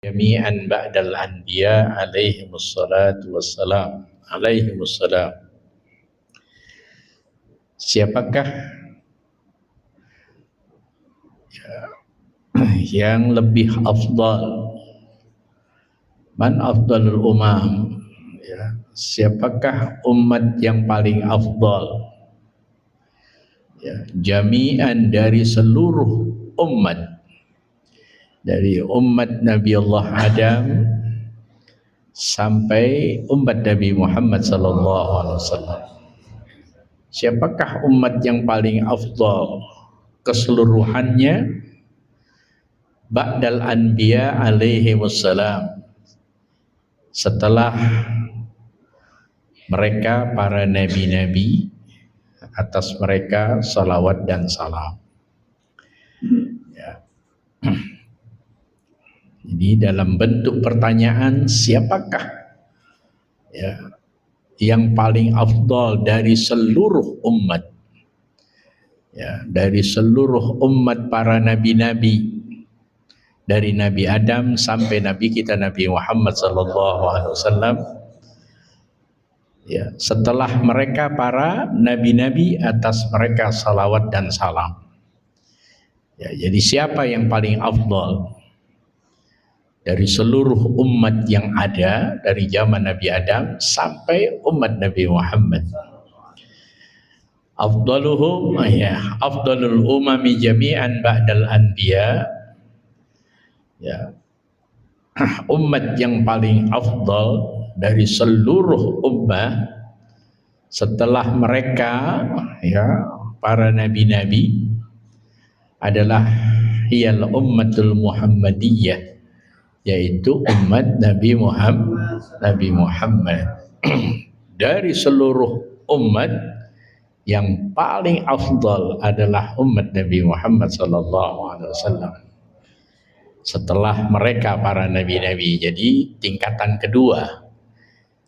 jami'an ba'dal anbiya alaihimus salatu wassalam. Siapakah yang lebih afdal? Man afdalul umam? Ya, siapakah umat yang paling afdal? Ya, jami'an dari seluruh umat, dari umat Nabi Allah Adam sampai umat Nabi Muhammad sallallahu alaihi wasallam. Siapakah umat yang paling afdal keseluruhannya? Ba'dal anbiya alaihi wassalam, setelah mereka para nabi-nabi, atas mereka salawat dan salam. Ya. Jadi dalam bentuk pertanyaan, siapakah ya yang paling afdal dari seluruh umat, ya, dari seluruh umat para nabi-nabi, dari Nabi Adam sampai Nabi kita Nabi Muhammad sallallahu alaihi wasallam. Ya, setelah mereka para nabi-nabi, atas mereka salawat dan salam. Ya, jadi siapa yang paling afdal dari seluruh umat yang ada dari zaman Nabi Adam sampai umat Nabi Muhammad? Afdaluhum, ya, afdalul umami jami'an ba'dal anbiya. Ya, umat yang paling afdal dari seluruh ummah setelah mereka, ya, para nabi-nabi adalah hiyal ummatul muhammadiyah, yaitu umat Nabi Muhammad. Dari seluruh umat yang paling afdal adalah umat Nabi Muhammad sallallahu alaihi wasallam. Setelah mereka para nabi-nabi, jadi tingkatan kedua.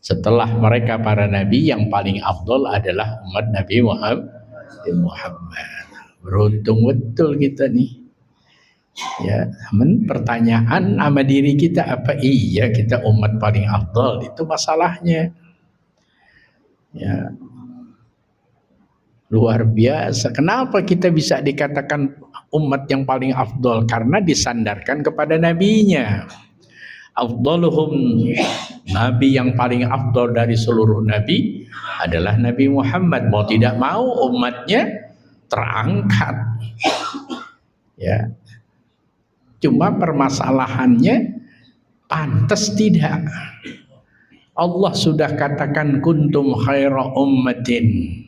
Setelah mereka para nabi, yang paling afdal adalah umat Nabi Muhammad. Beruntung betul kita nih. Ya, pertanyaan sama diri kita, apa iya kita umat paling afdal? Itu masalahnya. Ya. Luar biasa. Kenapa kita bisa dikatakan umat yang paling afdal? Karena disandarkan kepada nabinya. Afdaluhum, nabi yang paling afdal dari seluruh nabi adalah Nabi Muhammad. Mau tidak mau umatnya terangkat. Ya. Cuma permasalahannya, pantas tidak? Allah sudah katakan kuntum khaira ummatin.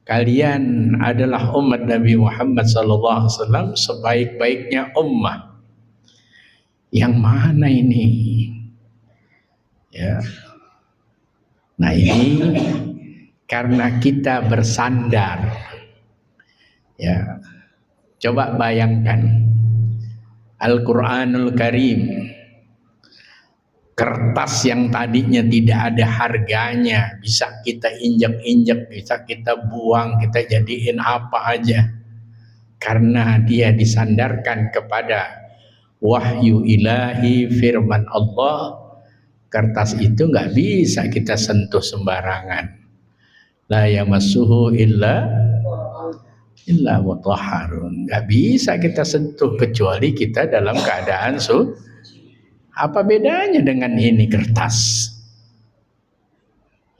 Kalian adalah umat Nabi Muhammad sallallahu alaihi wasallam, sebaik-baiknya ummah. Yang mana ini? Ya. Nah, ini karena kita bersandar. Ya. Coba bayangkan Al-Qur'anul Karim, kertas yang tadinya tidak ada harganya, bisa kita injak-injak, bisa kita buang, kita jadiin apa aja. Karena dia disandarkan kepada wahyu ilahi, firman Allah, kertas itu nggak bisa kita sentuh sembarangan. La yamassuhu illa mutahharun. Nggak bisa kita sentuh kecuali kita dalam keadaan suci. Apa bedanya dengan ini kertas?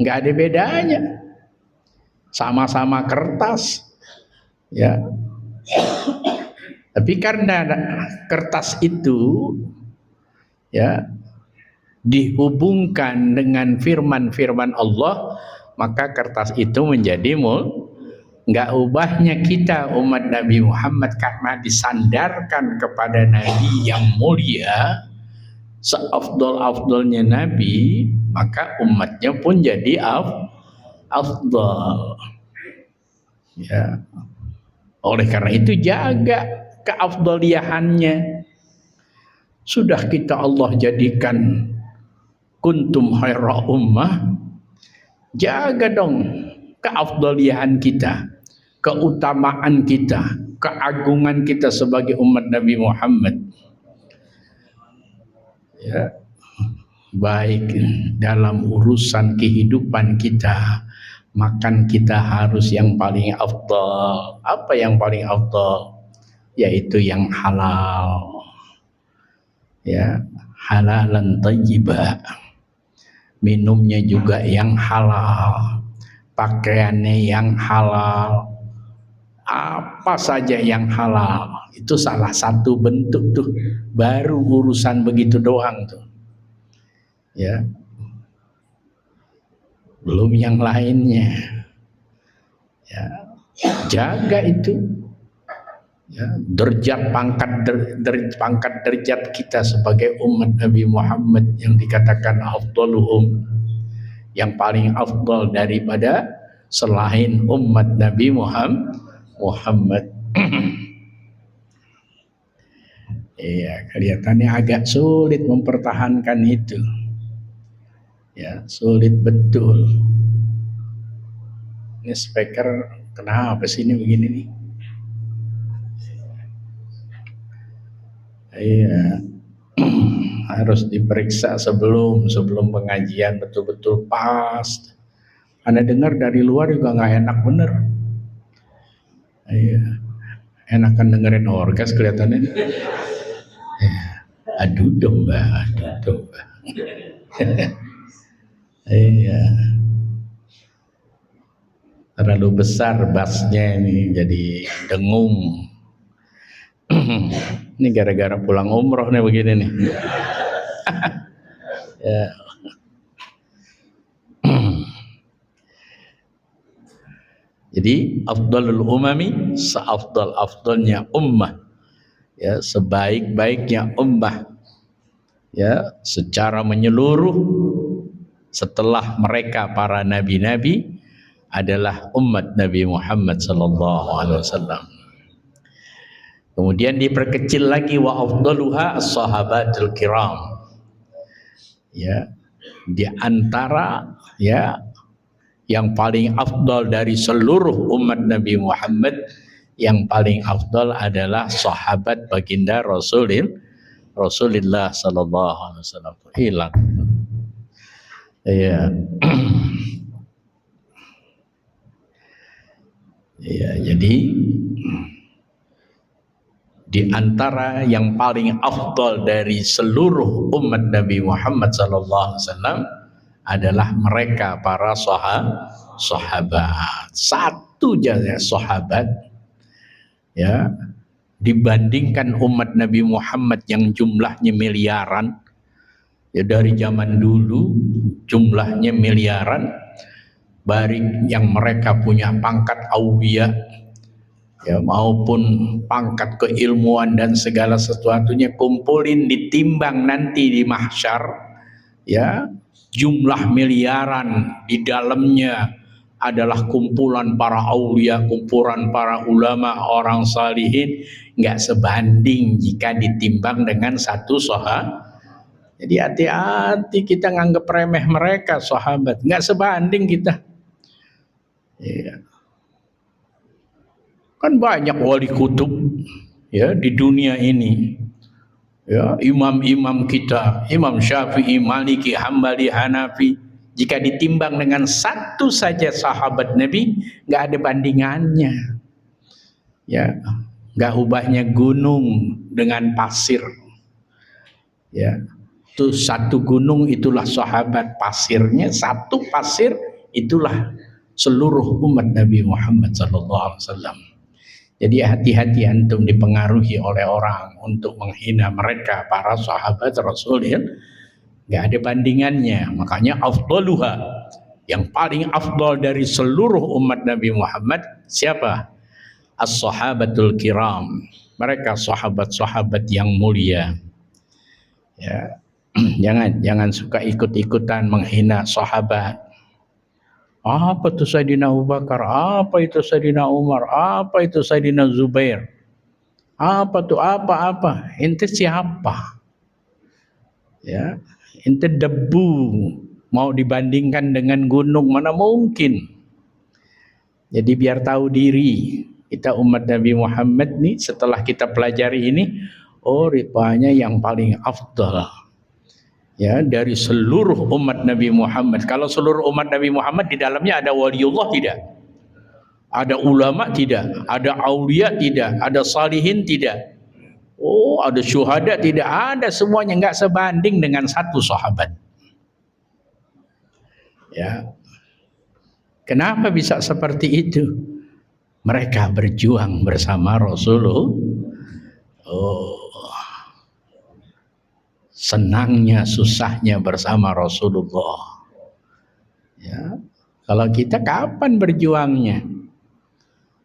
Nggak ada bedanya. Sama-sama kertas. Ya. Tapi karena kertas itu, ya, dihubungkan dengan firman-firman Allah, maka kertas itu menjadi nggak ubahnya kita umat Nabi Muhammad karena disandarkan kepada Nabi yang mulia, seafdal-afdalnya Nabi, maka umatnya pun jadi afdal. Ya. Oleh karena itu jaga keafdaliyahannya. Sudah kita Allah jadikan kuntum khaira ummah, jaga dong keafdaliyahan kita, keutamaan kita, keagungan kita sebagai umat Nabi Muhammad. ya, baik dalam urusan kehidupan kita, makan kita harus yang paling afdal. Apa yang paling afdal? Yaitu yang halal, ya, halalan thayyibah. Minumnya juga yang halal, pakaiannya yang halal, apa saja yang halal. Itu salah satu bentuk tuh, baru urusan begitu doang tuh, ya, belum yang lainnya, ya. Jaga itu, ya, derajat pangkat derajat kita sebagai umat Nabi Muhammad yang dikatakan afdaluhum, yang paling afdal daripada selain umat Nabi Muhammad. Iya, kelihatannya agak sulit mempertahankan itu, ya, sulit betul. Ini speaker kenapa sih ini begini nih? Iya, harus diperiksa sebelum pengajian betul-betul pas. Anda dengar dari luar juga nggak enak bener. Iya, enakan dengerin orgas kelihatannya. Iya. Aduh domba. Iya, terlalu besar bassnya ini jadi dengung. Ini gara-gara pulang umroh nih begini nih. Ya. Jadi afdalul umami, seafdal-afdalnya ummah, ya, sebaik-baiknya ummah, ya, secara menyeluruh setelah mereka para nabi-nabi adalah umat Nabi Muhammad sallallahu alaihi wasallam. Kemudian diperkecil lagi, wa afdaluha as-sahabatul kiram. Ya, di antara, ya, yang paling afdal dari seluruh umat Nabi Muhammad, yang paling afdal adalah sahabat baginda Rasulullah sallallahu alaihi wasallam. Hilang. Iya. Iya, jadi di antara yang paling afdal dari seluruh umat Nabi Muhammad sallallahu alaihi wasallam adalah mereka para sahabat. Satu saja sahabat, ya, dibandingkan umat Nabi Muhammad yang jumlahnya miliaran, ya, dari zaman dulu jumlahnya miliaran, baik yang mereka punya pangkat aulia, ya, maupun pangkat keilmuan dan segala sesuatunya, kumpulin ditimbang nanti di mahsyar, ya, jumlah miliaran, di dalamnya adalah kumpulan para aulia, kumpulan para ulama, orang salihin, nggak sebanding jika ditimbang dengan satu sahabat. Jadi hati-hati kita nganggep remeh mereka sahabat, nggak sebanding kita. Ya. Kan banyak wali kutub, ya, di dunia ini, ya, imam-imam kita, Imam Syafi'i, Maliki, Hambali, Hanafi, jika ditimbang dengan satu saja sahabat Nabi, nggak ada bandingannya, ya, nggak ubahnya gunung dengan pasir, ya, itu satu gunung itulah sahabat, pasirnya satu pasir itulah seluruh umat Nabi Muhammad SAW. Jadi hati-hati antum dipengaruhi oleh orang untuk menghina mereka para sahabat Rasulullah, nggak ada bandingannya. Makanya afdaluha, yang paling afdal dari seluruh umat Nabi Muhammad siapa? As-sahabatul kiram, mereka sahabat-sahabat yang mulia. Ya, jangan suka ikut-ikutan menghina sahabat. Apa itu Sayyidina Abu Bakar? Apa itu Sayyidina Umar? Apa itu Sayyidina Zubair? Apa tuh? Apa? Ente siapa? Ya, ente debu. Mau dibandingkan dengan gunung, mana mungkin? Jadi biar tahu diri, kita umat Nabi Muhammad nih, setelah kita pelajari ini, oh rupanya yang paling afdal, Ya, dari seluruh umat Nabi Muhammad. Kalau seluruh umat Nabi Muhammad di dalamnya ada waliullah tidak? Ada ulama tidak? Ada aulia tidak? Ada salihin tidak? Oh, ada syuhada tidak? Ada, semuanya nggak sebanding dengan satu sahabat. Ya, kenapa bisa seperti itu? Mereka berjuang bersama Rasulullah. Oh, senangnya, susahnya bersama Rasulullah. Ya, kalau kita kapan berjuangnya?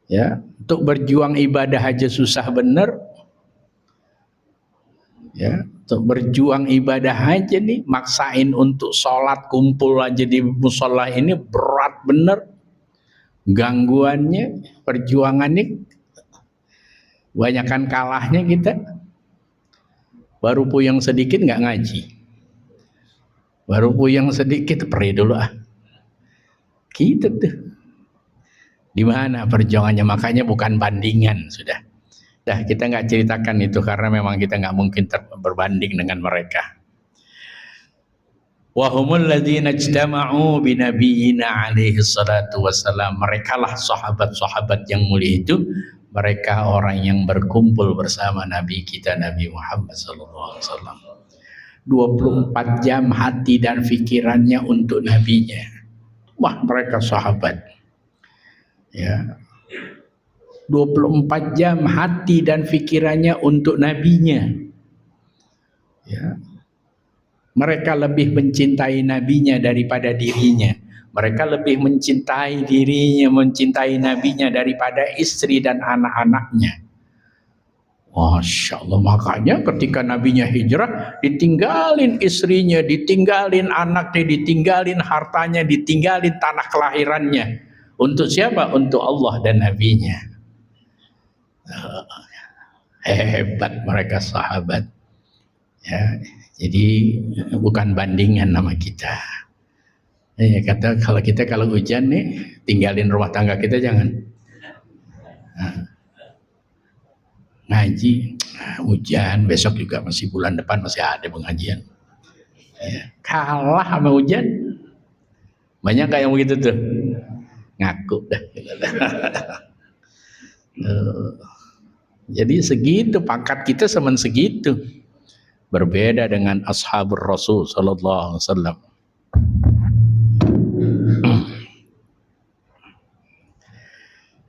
Ya, untuk berjuang ibadah aja susah bener. Ya, untuk berjuang ibadah aja nih, maksain untuk sholat kumpul aja di musola ini berat bener. Gangguannya, perjuangannya, banyakan kalahnya kita. Baru puyeng sedikit nggak ngaji. Baru puyeng sedikit pergi dulu ah. Gitu tuh. Di mana perjuangannya? Makanya bukan bandingan sudah. Dah kita nggak ceritakan itu karena memang kita nggak mungkin berbanding dengan mereka. Wahumul ladzina ijtama'u bi nabiyyina alaihi salatu wassalam. Merekalah sahabat-sahabat yang mulia itu. Mereka orang yang berkumpul bersama Nabi kita Nabi Muhammad sallallahu alaihi wasallam. 24 jam hati dan pikirannya untuk nabinya. Wah, mereka sahabat. Ya. 24 jam hati dan pikirannya untuk nabinya. Ya. Mereka lebih mencintai nabinya daripada dirinya. Mereka lebih mencintai dirinya, mencintai nabinya daripada istri dan anak-anaknya. Masya Allah, makanya ketika nabinya hijrah, ditinggalin istrinya, ditinggalin anaknya, ditinggalin hartanya, ditinggalin tanah kelahirannya. Untuk siapa? Untuk Allah dan nabinya. Hebat mereka sahabat. Ya, jadi bukan bandingan sama kita. Kata kalau hujan nih, tinggalin rumah tangga kita jangan. Ngaji, hujan, besok juga masih bulan depan masih ada pengajian. Ya, kalah sama hujan. Banyak kayak yang begitu tuh. Ngaku dah. Jadi segitu pangkat kita semen segitu. Berbeda dengan ashabur Rasul sallallahu alaihi wasallam.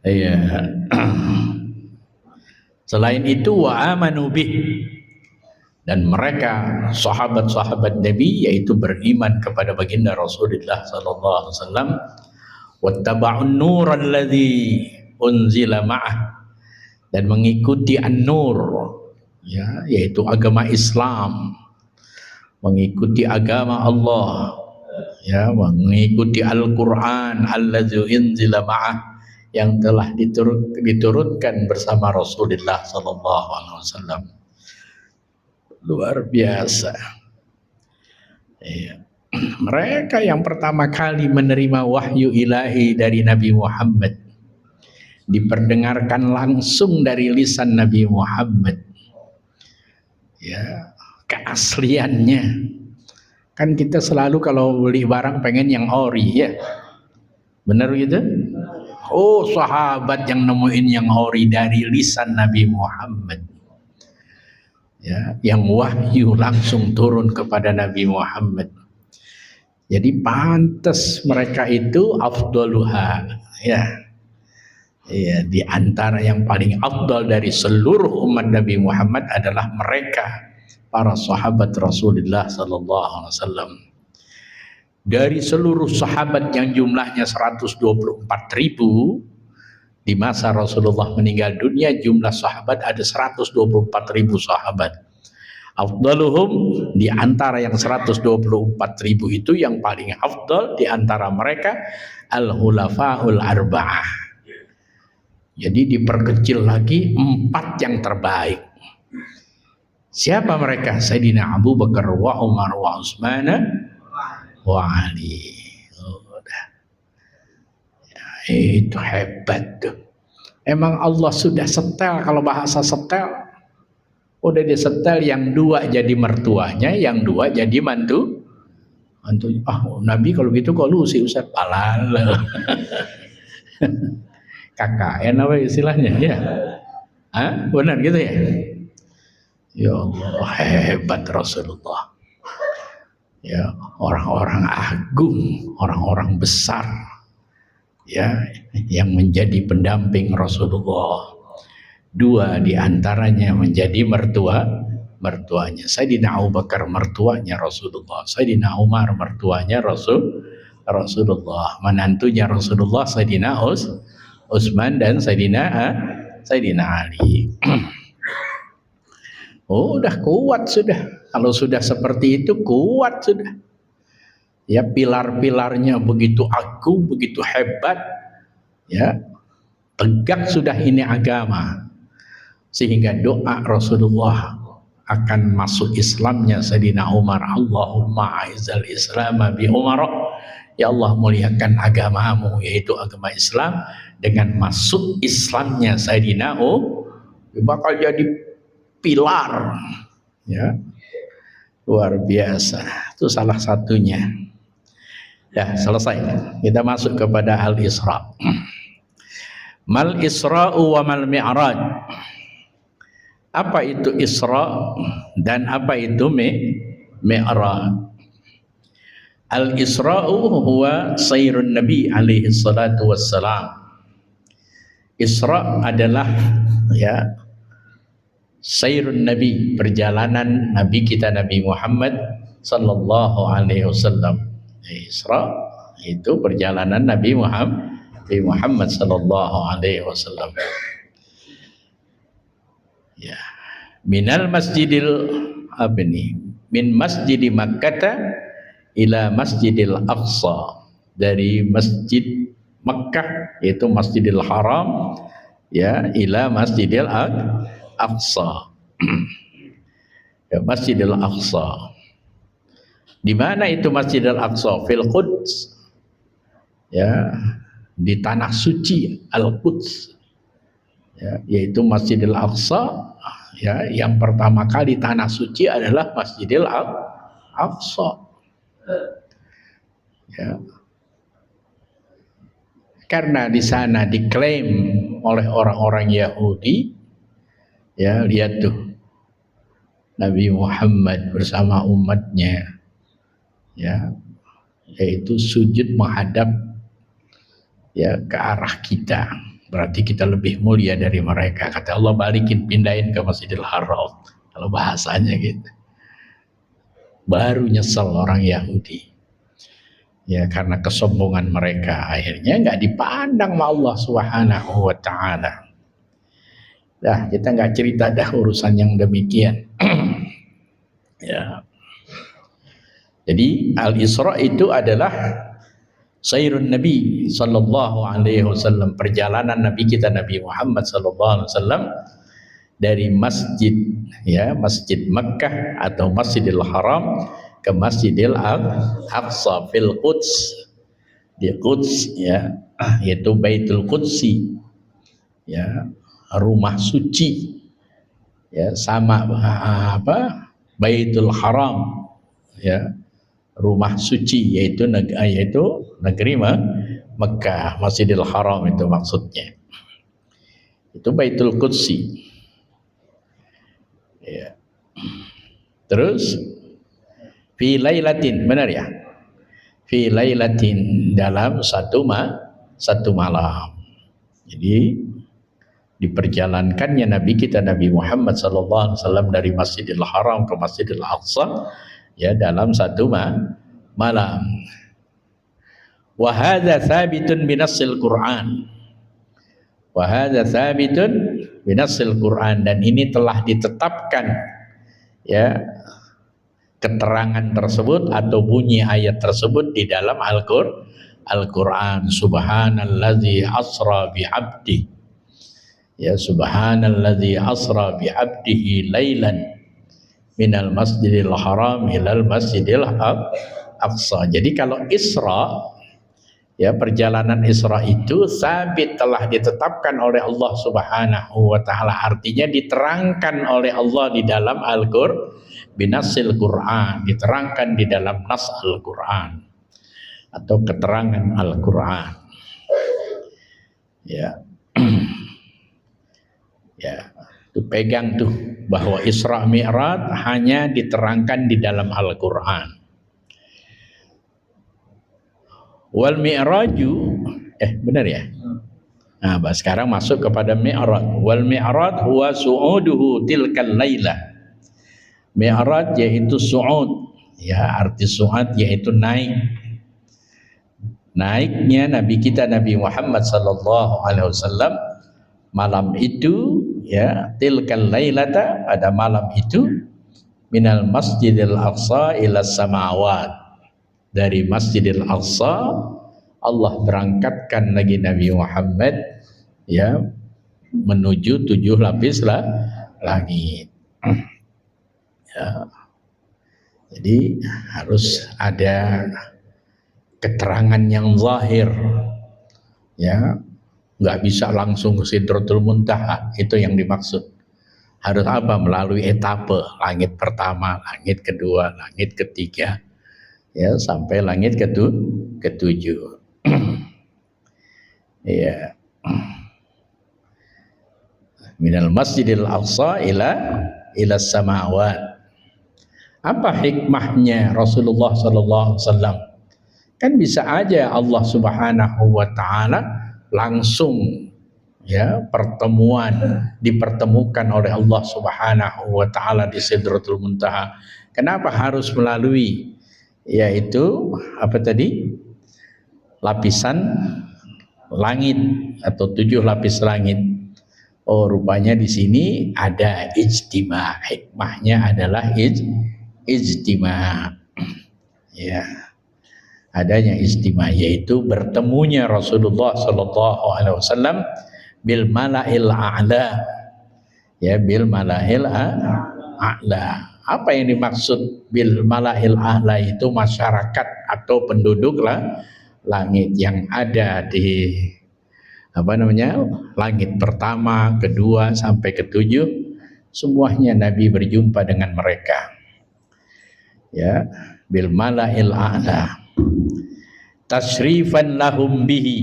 Iya. Selain itu wa amanu bih, dan mereka sahabat-sahabat Nabi yaitu beriman kepada baginda Rasulullah sallallahu alaihi wasallam, wattaba'un nur alladzi unzila ma'ah, dan mengikuti an-nur, ya, yaitu agama Islam, mengikuti agama Allah, ya, mengikuti Al-Qur'an alladzi unzila ma'ah, yang telah diturunkan bersama Rasulullah sallallahu alaihi wasallam. Luar biasa. Ya. Mereka yang pertama kali menerima wahyu ilahi dari Nabi Muhammad, diperdengarkan langsung dari lisan Nabi Muhammad. Ya, keasliannya. Kan kita selalu kalau beli barang pengen yang ori, ya. Benar gitu? Oh, sahabat yang nemuin yang ori dari lisan Nabi Muhammad. Ya, yang wahyu langsung turun kepada Nabi Muhammad. Jadi pantas mereka itu afdaluha, ya. Ya, di antara yang paling afdal dari seluruh umat Nabi Muhammad adalah mereka, para sahabat Rasulullah sallallahu alaihi wasallam. Dari seluruh sahabat yang jumlahnya 124.000, di masa Rasulullah meninggal dunia jumlah sahabat ada 124.000 sahabat. Afdaluhum, di antara yang 124.000 itu yang paling afdal di antara mereka al-khulafaul arba'ah. Jadi diperkecil lagi 4 yang terbaik. Siapa mereka? Sayyidina Abu Bakar wa Umar wa Utsman wa Ali. Ya, itu hebat tuh. Emang Allah sudah setel, kalau bahasa setel, Udah disetel, yang dua jadi mertuanya, yang dua jadi mantu. Nabi kalau gitu kok lu sih Ustaz? Palala. KKN apa istilahnya ya? Benar gitu ya? Ya Allah, hebat Rasulullah. Ya, orang-orang agung, orang-orang besar ya yang menjadi pendamping Rasulullah. Dua di antaranya menjadi mertuanya. Sayyidina Abu Bakar mertuanya Rasulullah. Sayyidina Umar mertuanya Rasulullah. Menantunya Rasulullah Sayyidina Utsman dan Sayyidina Ali. Udah kuat sudah. Kalau sudah seperti itu kuat sudah. Ya, pilar-pilarnya begitu agung, begitu hebat. Ya, tegak sudah ini agama. Sehingga doa Rasulullah akan masuk Islamnya Sayyidina Umar, Allahumma a'izzal Islam bi Umar. Ya Allah, muliakan agamamu yaitu agama Islam dengan masuk Islamnya Sayyidina Umar. Bakal jadi pilar, ya, luar biasa. Itu salah satunya. Ya, selesai. Kita masuk kepada Al-Isra. Mal Isra'u wa mal Mi'raj. Apa itu Isra dan apa itu Mi'raj? Al-Isra'u huwa sayrun Nabi alaihi salatu wassalam. Isra adalah ya sayrun Nabi, perjalanan Nabi kita Nabi Muhammad sallallahu alaihi wasallam. Isra itu perjalanan Nabi Muhammad sallallahu alaihi wasallam. Ya, minal masjidil min masjidi Makkah ila masjidil Aqsa, dari masjid Makkah yaitu Masjidil Haram ya ila Masjidil Aqsa. Ya, Masjidil Aqsa. Di mana itu Masjidil Aqsa? Fil Quds. Ya, di tanah suci Al-Quds. Ya, yaitu Masjidil Aqsa. Ya, yang pertama kali tanah suci adalah Masjidil Aqsa. Ya. Karena di sana diklaim oleh orang-orang Yahudi, ya lihat tuh Nabi Muhammad bersama umatnya, ya, yaitu sujud menghadap ya ke arah kita. Berarti kita lebih mulia dari mereka. Kata Allah, balikin, pindahin ke Masjidil Haram. Kalau bahasanya gitu. Baru nyesel orang Yahudi. Ya, karena kesombongan mereka, akhirnya nggak dipandang sama Allah Subhanahu wa Ta'ala. Dah, kita nggak cerita dah urusan yang demikian. Ya. Jadi Al-Isra itu adalah sayrun Nabi sallallahu alaihi wasallam, perjalanan Nabi kita Nabi Muhammad sallallahu alaihi wasallam dari masjid ya Masjid Makkah atau Masjidil Haram ke Masjidil Aqsa fil Quds, di Quds ya, yaitu Baitul Qudsi ya, rumah suci ya, sama Baitul Haram ya, rumah suci yaitu negeri Mekah. Masjidil Haram itu maksudnya, itu Baitul Qudsi ya. Terus fi lailatin, benar ya, fi lailatin, dalam satu malam. Jadi diperjalankannya Nabi kita Nabi Muhammad sallallahu alaihi wasallam dari Masjidil Haram ke Masjidil Aqsa ya dalam satu malam. Wa hadza tsabitun binassil Qur'an. Wa hadza tsabitun binassil Qur'an, dan ini telah ditetapkan ya keterangan tersebut atau bunyi ayat tersebut di dalam Al-Qur'an. Subhanalladzi asra bi 'abdi. Ya, subhanalladzi asra bi 'abdihi lailan minal masjidil haram ilal masjidil aqsa. Jadi kalau Isra Ya, perjalanan Isra itu sabit telah ditetapkan oleh Allah Subhanahu wa taala, artinya diterangkan oleh Allah di dalam Al-Qur'an, binasil Qur'an, diterangkan di dalam nas Al-Qur'an atau keterangan Al-Qur'an. Ya. Ya, itu pegang tuh bahwa Isra Mi'raj hanya diterangkan di dalam Al-Qur'an. Wal mi'raju benar ya? Nah, sekarang masuk kepada mi'raj. Wal mi'raj huwa su'uduhu tilkal lailah. Mi'raj yaitu su'ud. Ya, arti su'ud yaitu naik. Naiknya Nabi kita Nabi Muhammad sallallahu alaihi wasallam malam itu, ya, tilkal lailata, pada malam itu, minal Masjidil Aqsa ila samawat. Dari Masjidil Aqsa Allah berangkatkan lagi Nabi Muhammad, ya, menuju 7 lapis langit. Ya. Jadi harus ada keterangan yang zahir, ya, nggak bisa langsung ke Sidratul Muntaha, itu yang dimaksud. Harus apa? Melalui etape, langit pertama, langit kedua, langit ketiga, ya, sampai langit ketujuh. Ya. Minal Masjidil Aqsa ila samawat. Apa hikmahnya Rasulullah sallallahu alaihi wasallam? Kan bisa aja Allah Subhanahu wa taala langsung, ya, dipertemukan oleh Allah Subhanahu wa taala di Sidratul Muntaha. Kenapa harus melalui, yaitu apa tadi? Lapisan langit atau 7 lapis langit. Oh, rupanya di sini ada ijtima. Hikmahnya adalah ijtima. Ya. Adanya ijtima, yaitu bertemunya Rasulullah sallallahu alaihi wasallam bil mala'il a'la. Ya, bil mala'il a'la. Apa yang dimaksud bil mala'il a'la itu? Masyarakat atau penduduk langit yang ada di langit pertama, kedua sampai ketujuh, semuanya Nabi berjumpa dengan mereka. Ya, bil mala'il a'la. Tasrifan lahum bihi,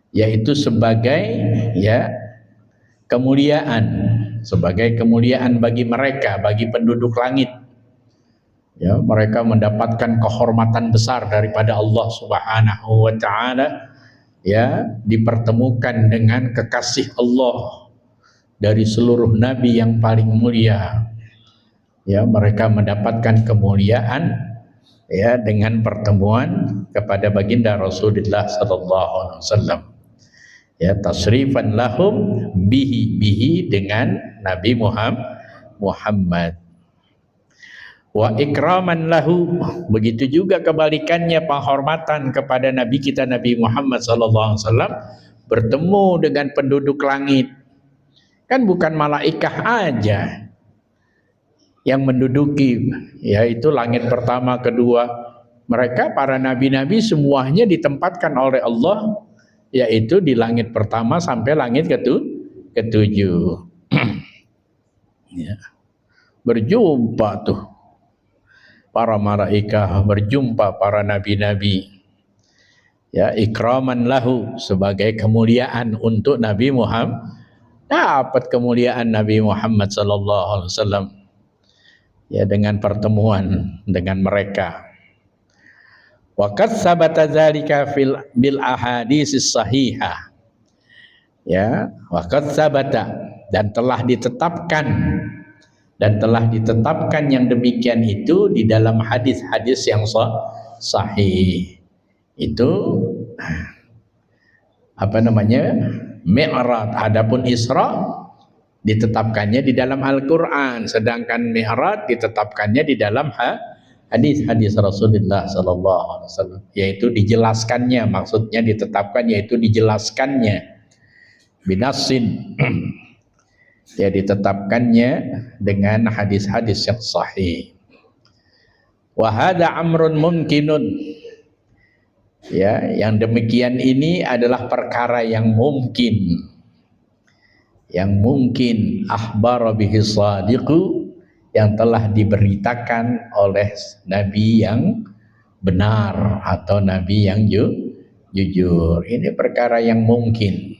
yaitu sebagai, ya, kemuliaan, sebagai kemuliaan bagi mereka, bagi penduduk langit. Ya, mereka mendapatkan kehormatan besar daripada Allah Subhanahu wa taala, ya, dipertemukan dengan kekasih Allah dari seluruh nabi yang paling mulia. Ya, mereka mendapatkan kemuliaan, ya, dengan pertemuan kepada baginda Rasulullah sallallahu alaihi wasallam. Ya, tasrifan lahum bihi dengan Nabi Muhammad. Wa ikraman lahu, begitu juga kebalikannya, penghormatan kepada Nabi kita Nabi Muhammad sallallahu alaihi wasallam bertemu dengan penduduk langit. Kan bukan malaikah aja yang menduduki, yaitu langit pertama, kedua. Mereka para nabi-nabi semuanya ditempatkan oleh Allah, yaitu di langit pertama sampai langit ketujuh. Ya. Berjumpa tuh para malaikah, berjumpa para nabi-nabi. Ya, ikraman lahu, sebagai kemuliaan untuk Nabi Muhammad. Dapat kemuliaan Nabi Muhammad sallallahu alaihi wasallam, ya, dengan pertemuan dengan mereka. Wa qad sabata dzalika bil ahaditsis sahihah. Ya, wa qad sabata, dan telah ditetapkan yang demikian itu di dalam hadis-hadis yang sahih. Itu Mi'raj. Adapun Isra ditetapkannya di dalam Al-Qur'an, sedangkan Mi'raj ditetapkannya di dalam hadis-hadis Rasulullah sallallahu alaihi wasallam, yaitu dijelaskannya, maksudnya ditetapkan yaitu dijelaskannya binasin. Ya, ditetapkannya dengan hadis-hadis yang sahih. Wa hadza amrun mumkinun. Ya, yang demikian ini adalah perkara yang mungkin. Yang mungkin akhbara bihi shadiqu, yang telah diberitakan oleh nabi yang benar atau nabi yang jujur. Ini perkara yang mungkin.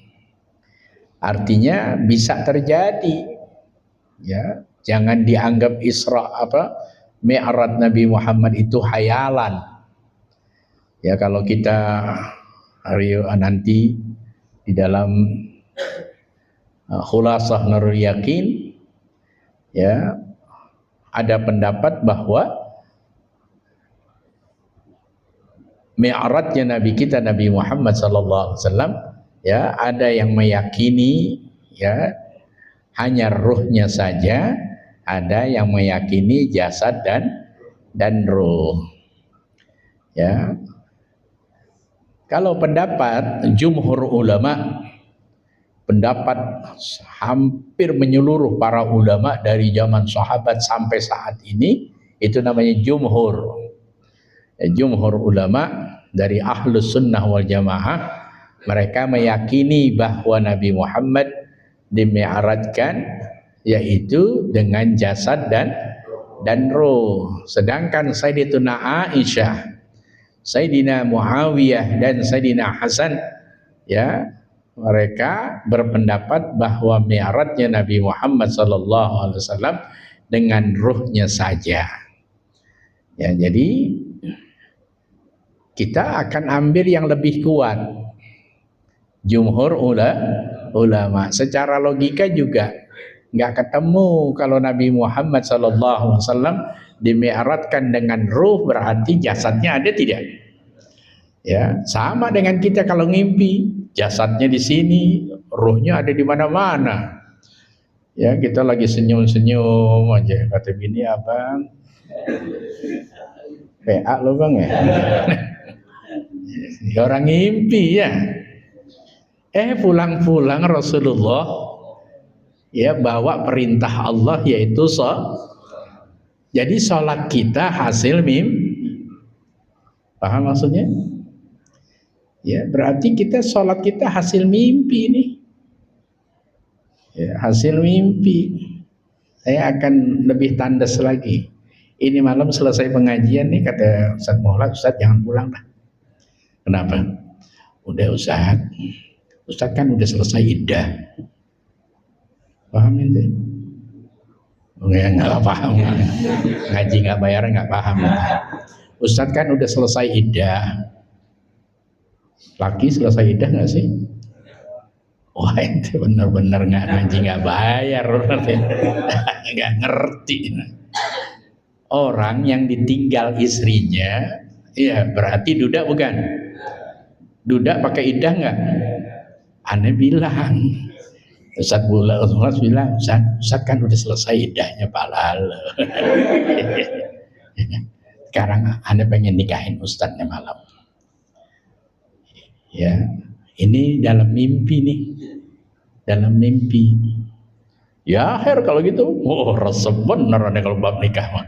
Artinya bisa terjadi. Ya, jangan dianggap Mi'raj Nabi Muhammad itu hayalan. Ya, kalau kita nanti di dalam Khulasah Nurul Yakin, ya, ada pendapat bahwa Mi'rajnya Nabi kita Nabi Muhammad sallallahu alaihi wasallam, ya, ada yang meyakini, ya, hanya ruhnya saja, ada yang meyakini jasad dan ruh. Ya. Kalau pendapat jumhur ulama, pendapat hampir menyeluruh para ulama dari zaman sahabat sampai saat ini, itu namanya jumhur. Jumhur ulama dari ahlus sunnah wal jamaah, mereka meyakini bahwa Nabi Muhammad dimi'rajkan yaitu dengan jasad dan ruh. Sedangkan Sayyidatuna Aisyah, Sayyidina Muawiyah dan Sayyidina Hasan, ya, mereka berpendapat bahwa mi'rajnya Nabi Muhammad sallallahu alaihi wasallam dengan ruhnya saja. Ya, jadi kita akan ambil yang lebih kuat. Jumhur ulama secara logika juga nggak ketemu kalau Nabi Muhammad sallallahu alaihi wasallam dimi'rajkan dengan ruh, berarti jasadnya ada tidak? Ya, sama dengan kita kalau ngimpi, jasadnya di sini, ruhnya ada di mana-mana. Ya, kita lagi senyum-senyum aja, kata bini, abang PA lo bang ya. Ya, orang ngimpi ya. Pulang-pulang Rasulullah, ya, bawa perintah Allah yaitu jadi sholat kita hasil mimpi. Paham maksudnya? Ya, berarti sholat kita hasil mimpi ini. Ya, hasil mimpi. Saya akan lebih tandas lagi. Ini malam selesai pengajian nih, kata Ustaz Mohla, Ustaz jangan pulang lah. Kenapa? Udah Ustaz kan udah selesai iddah. Paham itu? Nggak paham. Ngaji nggak bayar nggak paham. Ustaz kan udah selesai iddah. Laki selesai iddah nggak sih? Wah, itu benar-benar nggak ngaji nggak bayar, nggak ngerti. Orang yang ditinggal istrinya, ya berarti duda bukan? Duda pakai iddah nggak? Aneh bilang, Ustaz bilang, Ustaz kan udah selesai iddahnya Pak Lala. Sekarang Aneh pengen nikahin Ustaznya malam. Ya, ini dalam mimpi nih, dalam mimpi. Ya akhir kalau gitu, resep bener Aneh kalau bab nikah mah.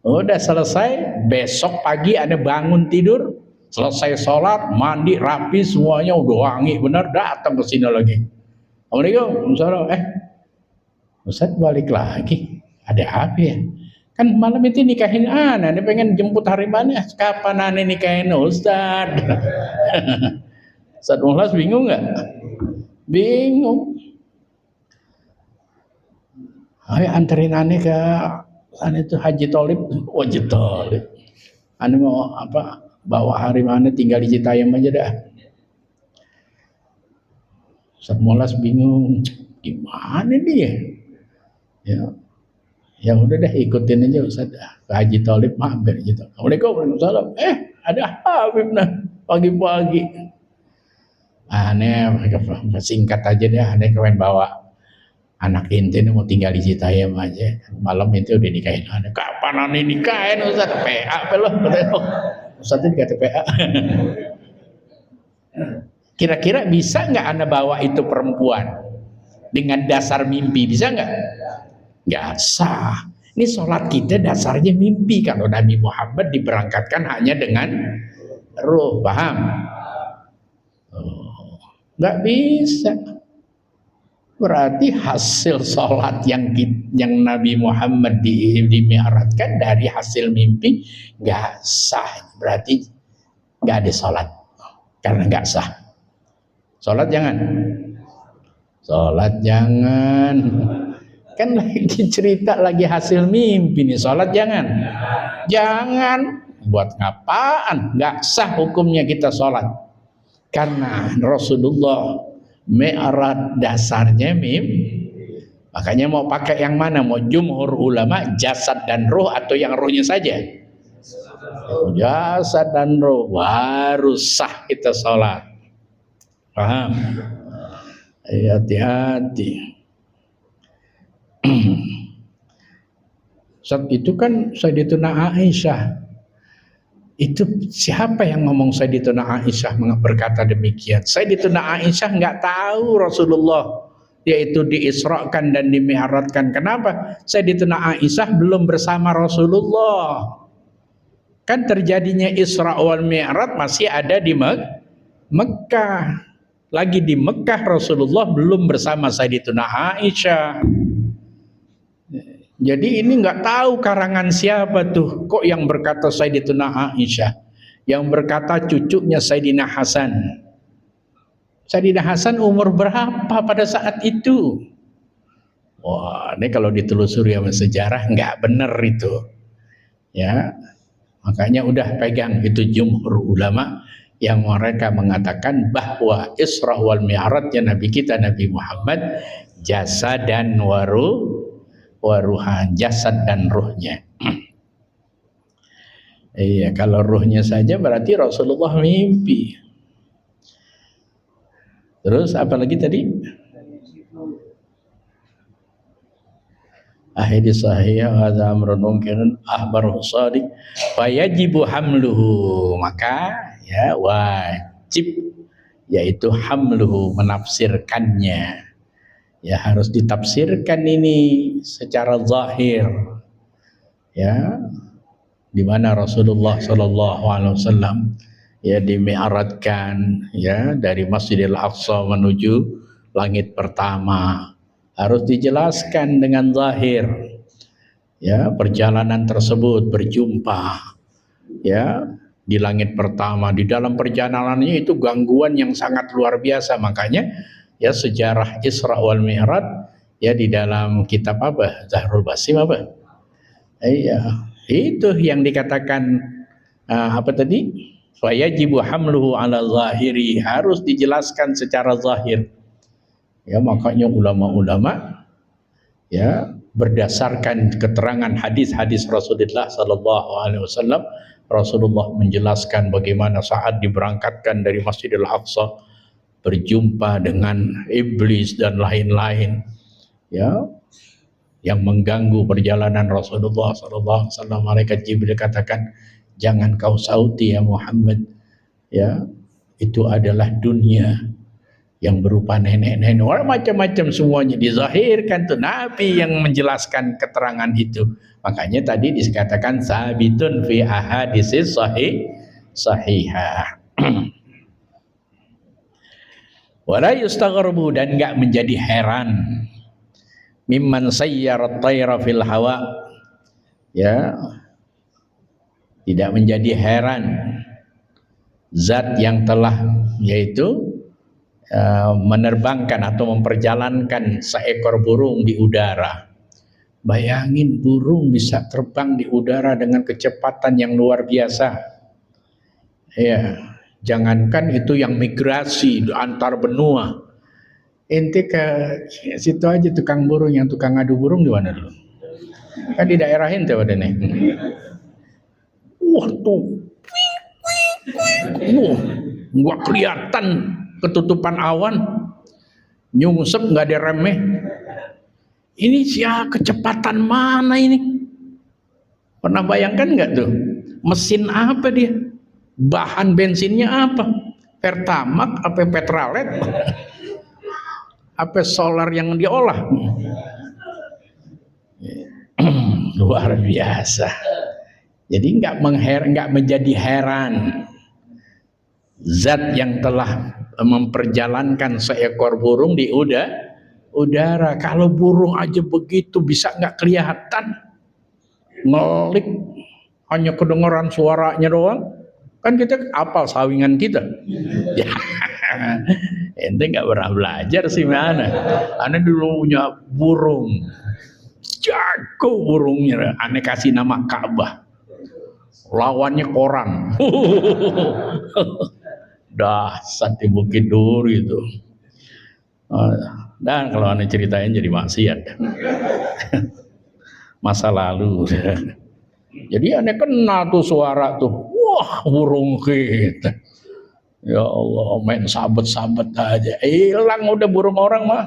Udah selesai, besok pagi Aneh bangun tidur, selesai sholat, mandi, rapi, semuanya udah wangi benar, datang ke sini lagi. Assalamualaikum, Ustaz balik lagi, ada apa ya? Kan malam itu nikahin Ana pengen jemput hari mana? Kapan Ana nikahin Ustaz? Ustaz Muhlas bingung nggak? Bingung. Ayo anterin Ana ke sana itu Haji Tholib, Haji Tholib. Ana mau bawa hari mana tinggal di Citayam aja dah. Ustaz Muhlas bingung, gimana dia? Ya udah deh ikutin aja Ustaz. Haji Tholib mampir gitu. Assalamualaikum warahmatullahi wabarakatuh. Ada Habib nah pagi-pagi. Aneh singkat aja deh. Aneh kemarin bawa anak intin mau tinggal di Citayam aja. Malam itu udah nikahin Aneh. Kapan Aneh nikahin Ustaz? PA belum. Ustaz itu kata PA. Kira-kira bisa nggak Anda bawa itu perempuan dengan dasar mimpi, bisa nggak? Nggak sah. Ini sholat kita dasarnya mimpi. Kalau Nabi Muhammad diberangkatkan hanya dengan ruh, paham? Nggak bisa. Berarti hasil sholat yang Nabi Muhammad dimi'rajkan dari hasil mimpi nggak sah. Berarti nggak ada sholat karena nggak sah. Sholat jangan. Sholat jangan. Kan lagi cerita lagi hasil mimpi nih. Sholat jangan. Jangan. Buat ngapaan? Nggak sah hukumnya kita sholat. Karena Rasulullah mi'raj dasarnya mimpi. Makanya mau pakai yang mana? Mau jumhur ulama jasad dan ruh atau yang ruhnya saja? Jasad dan ruh baru sah kita sholat. Paham? Hati-hati. Saat itu kan Sayyidatuna Aisyah. Itu siapa yang ngomong Sayyidatuna Aisyah berkata demikian? Sayyidatuna Aisyah nggak tahu Rasulullah yaitu diisrakan dan dimi'rajkan. Kenapa? Sayyidatuna Aisyah belum bersama Rasulullah. Kan terjadinya Isra wal Mi'raj masih ada di Mekah. Lagi di Mekah Rasulullah belum bersama Sayyidatuna Aisyah. Jadi ini nggak tahu karangan siapa tuh. Kok yang berkata Sayyidatuna Aisyah, yang berkata cucunya Sayyidina Hasan. Sayyidina Hasan umur berapa pada saat itu? Wah, ini kalau ditelusuri sama sejarah nggak bener itu. Ya, makanya udah pegang itu jumhur ulama yang mereka mengatakan bahwa Isra wal Mi'rajnya Nabi kita Nabi Muhammad jasad dan waruhan, jasad dan ruhnya. Iya, kalau ruhnya saja berarti Rasulullah mimpi. Terus apa lagi tadi? Ahadits sahih hadza amrun mungkin akhbaru shadiq fayajibu hamluhu, maka ya wajib yaitu hamluhu, menafsirkannya. Ya harus ditafsirkan ini secara zahir. Ya, di mana Rasulullah Shallallahu Alaihi Wasallam ya dimi'rajkan ya dari Masjidil Aqsa menuju langit pertama, harus dijelaskan dengan zahir. Ya, perjalanan tersebut berjumpa ya di langit pertama. Di dalam perjalanannya itu gangguan yang sangat luar biasa, makanya ya sejarah Isra wal Mi'raj ya di dalam kitab apa? Zahrul Basim apa? Iya, itu yang dikatakan apa tadi? Fayajibu hamluhu ala zahiri, harus dijelaskan secara zahir. Ya, makanya ulama-ulama ya berdasarkan keterangan hadis-hadis Rasulullah sallallahu alaihi wasallam, Rasulullah menjelaskan bagaimana saat diberangkatkan dari Masjidil Aqsa berjumpa dengan iblis dan lain-lain ya yang mengganggu perjalanan Rasulullah sallallahu alaihi wasallam. Malaikat Jibril katakan, jangan kau sauti ya Muhammad, ya itu adalah dunia yang berupa nenek-nenek, macam-macam semuanya dizahirkan tuh Nabi yang menjelaskan keterangan itu. Makanya tadi dikatakan sabitun fi ahadisis sahihah. Wala yustaghrabu, dan enggak menjadi heran mimman sayyarat tayra fil hawa, ya tidak menjadi heran zat yang telah yaitu menerbangkan atau memperjalankan seekor burung di udara. Bayangin burung bisa terbang di udara dengan kecepatan yang luar biasa. Ya, jangankan itu yang migrasi antar benua. Ente ke situ aja tukang burung, yang tukang adu burung di mana dulu? Kan di daerah ente pada nih. Wah tuh, nggak kelihatan ketutupan awan, nyungsep nggak ada remeh. Ini kecepatan mana ini? Pernah bayangkan nggak tuh? Mesin apa dia? Bahan bensinnya apa? Pertamax apa Petralet? Apa solar yang diolah? luar biasa. Jadi nggak menjadi heran zat yang telah memperjalankan seekor burung di udara. Kalau burung aja begitu bisa nggak kelihatan, ngelik, hanya kedengaran suaranya doang. Kan kita apal sawingan kita. Ya, ente nggak pernah belajar sih mana. Ane dulu punya burung, jago burungnya. Ane kasih nama Ka'bah. Lawannya koran. Dasar di Bukit Duri itu. Dan kalau ane ceritain jadi maksiat. Masa lalu. Jadi ane kenal tuh suara tuh. Wah, burung kita. Ya Allah, main sabet-sabet aja. Hilang udah burung orang mah.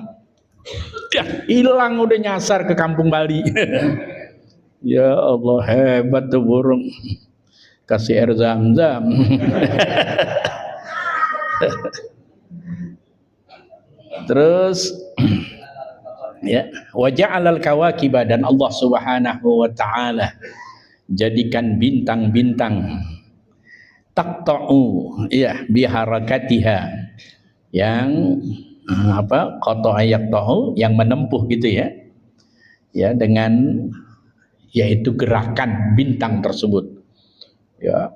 Hilang udah nyasar ke kampung Bali. Ya Allah, hebat tuh burung. Kasih air zam-zam. Terus ya, wa ja'alal kawakiba, dan Allah Subhanahu wa taala jadikan bintang-bintang taqta'u ya biharakatiha, yang qata'a yaqta'u, yang menempuh gitu ya. Ya, dengan yaitu gerakan bintang tersebut. Ya.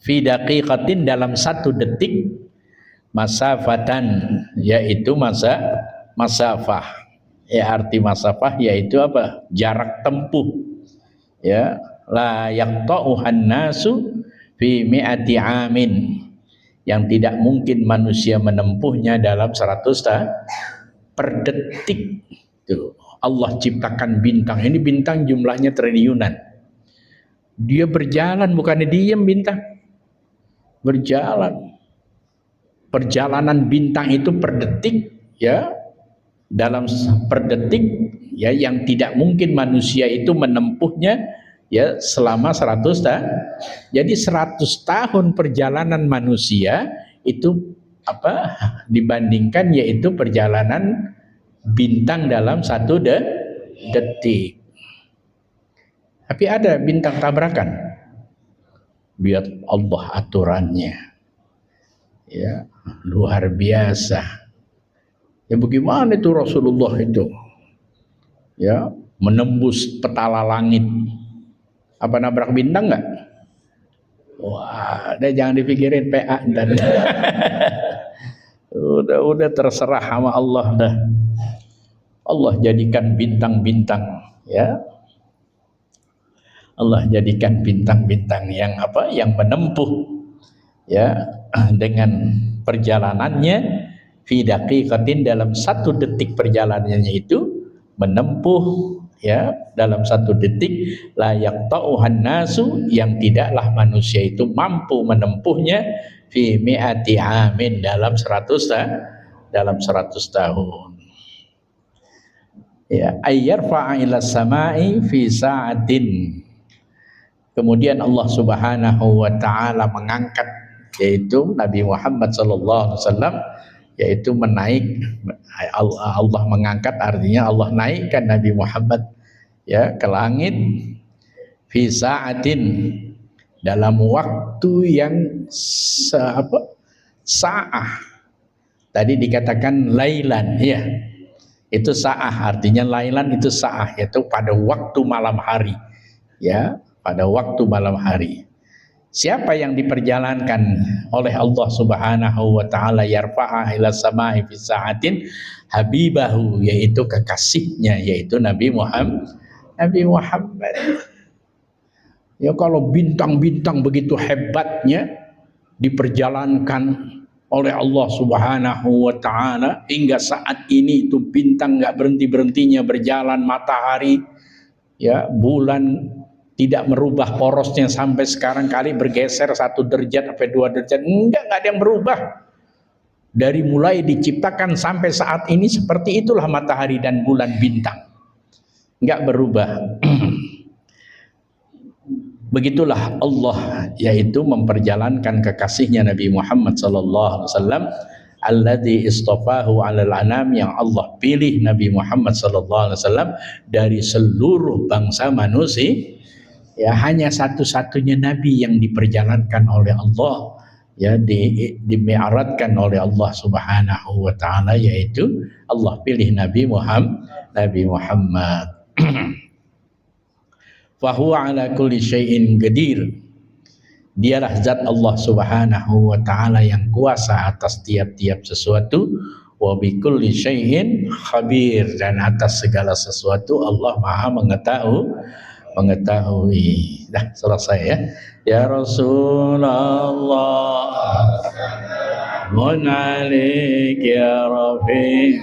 Fi daqiqatin, dalam 1 detik, masafatan, yaitu masafah. Ya, arti masafah yaitu apa? Jarak tempuh. Ya, la yaqta'uhan nasu fi mi'ati amin, yang tidak mungkin manusia menempuhnya dalam 100 tahun per detik. Tuh, Allah ciptakan bintang. Ini bintang jumlahnya triliunan. Dia berjalan, bukannya diam bintang. Berjalan. Perjalanan bintang itu per detik, ya, dalam per detik, ya, yang tidak mungkin manusia itu menempuhnya, ya, selama 100 tahun. Jadi 100 tahun perjalanan manusia itu apa dibandingkan yaitu perjalanan bintang dalam 1 detik. Tapi ada bintang tabrakan. Lihat Allah aturannya. Ya, luar biasa. Ya, bagaimana itu Rasulullah itu? Ya, menembus petala langit. Apa nabrak bintang enggak? Wah, jangan dipikirin PA dan udah terserah sama Allah dah. Allah jadikan bintang-bintang, ya. Allah jadikan bintang-bintang yang yang menempuh, ya, dengan perjalanannya fi daqiqatin, dalam 1 detik perjalanannya itu menempuh, ya, dalam 1 detik, la yaqta'uhan nasu, yang tidaklah manusia itu mampu menempuhnya fi mi'ati amin, dalam 100 tahun. Ya, ayyarfa'a ila samai fi sa'atin. Kemudian Allah Subhanahu wa taala mengangkat, yaitu Nabi Muhammad sallallahu alaihi wasallam, yaitu menaik. Allah mengangkat artinya Allah naikkan Nabi Muhammad, ya, ke langit fi sa'atin, dalam waktu yang sa'ah. Tadi dikatakan lailan, ya. Itu sa'ah, artinya lailan itu sa'ah, yaitu pada waktu malam hari, ya, pada waktu malam hari. Siapa yang diperjalankan oleh Allah Subhanahu wa taala, yarfa'a ila samai fi sa'atin habibahu, yaitu kekasihnya, yaitu Nabi Muhammad. Ya, kalau bintang-bintang begitu hebatnya diperjalankan oleh Allah Subhanahu wa taala, hingga saat ini itu bintang enggak berhenti-berhentinya berjalan, matahari, ya, bulan tidak merubah porosnya sampai sekarang, kali bergeser 1 derajat sampai 2 derajat, enggak ada yang berubah. Dari mulai diciptakan sampai saat ini seperti itulah matahari dan bulan, bintang, enggak berubah. Begitulah Allah, yaitu memperjalankan kekasihnya Nabi Muhammad sallallahu alaihi wasallam alladzi istafahu 'alal anam, yang Allah pilih Nabi Muhammad sallallahu alaihi wasallam dari seluruh bangsa manusia. Ya, hanya satu-satunya nabi yang diperjalankan oleh Allah, ya, dimi'ratkan oleh Allah Subhanahu wa taala, yaitu Allah pilih Nabi Muhammad. Fahuwa ala kulli syai'in qadir. Dialah zat Allah Subhanahu wa taala yang kuasa atas tiap-tiap sesuatu, wa bi kulli syai'in khabir, dan atas segala sesuatu Allah Maha mengetahui. Dah selesai ya. Ya Rasulullah, mun alik ya Rafi,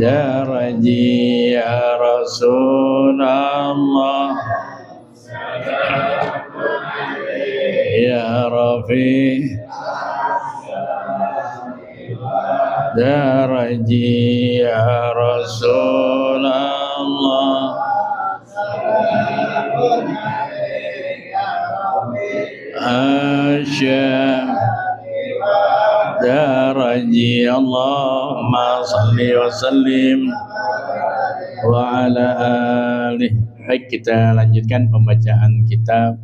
daraji ya Rasulullah, ya Rafi, daraji ya Rasulullah, asyam daraji, Allahumma salli wa sallim wa ala alihi. Baik, kita lanjutkan pembacaan kitab